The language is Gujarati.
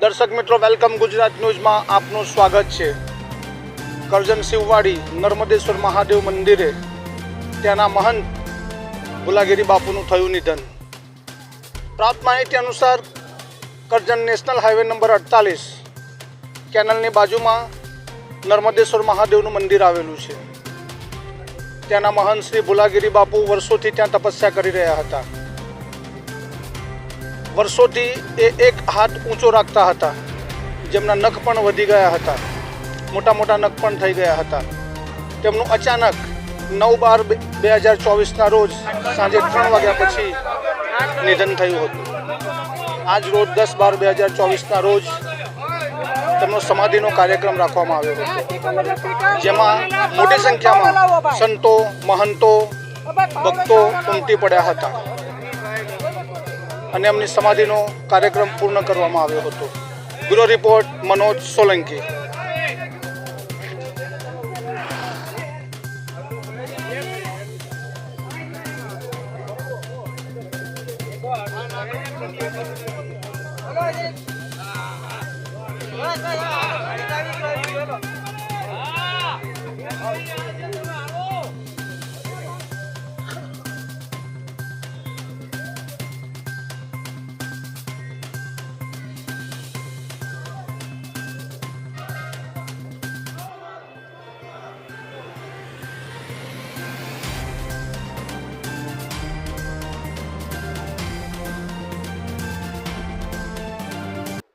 દર્શક મિત્રો, વેલકમ ગુજરાત ન્યૂઝમાં આપનું સ્વાગત છે। કરજણ શિવવાડી નર્મદેશ્વર મહાદેવ મંદિરે ત્યાંના મહંત ભુલાગીરી બાપુનું થયું નિધન। પ્રાપ્ત માહિતી અનુસાર કરજણ નેશનલ હાઈવે નંબર 48 કેનલની બાજુમાં નર્મદેશ્વર મહાદેવનું મંદિર આવેલું છે। ત્યાંના મહંત શ્રી ભુલાગીરી બાપુ વર્ષોથી ત્યાં તપસ્યા કરી રહ્યા હતા। વર્ષોથી એ એક હાથ ઊંચો રાખતા હતા, જેમના નખ પણ વધી ગયા હતા, મોટા મોટા નખ પણ થઈ ગયા હતા। તેમનું અચાનક 9/12/2024ના રોજ સાંજે 3 વાગ્યા પછી નિધન થયું હતું। આજ રોજ 10/12/2024ના રોજ તેમનો સમાધિનો કાર્યક્રમ રાખવામાં આવ્યો હતો, જેમાં મોટી સંખ્યામાં સંતો, મહંતો, ભક્તો ઉમટી પડ્યા હતા અને એમની સમાધિનો કાર્યક્રમ પૂર્ણ કરવામાં આવ્યો હતો। Bureau report Manoj Solanki. બસ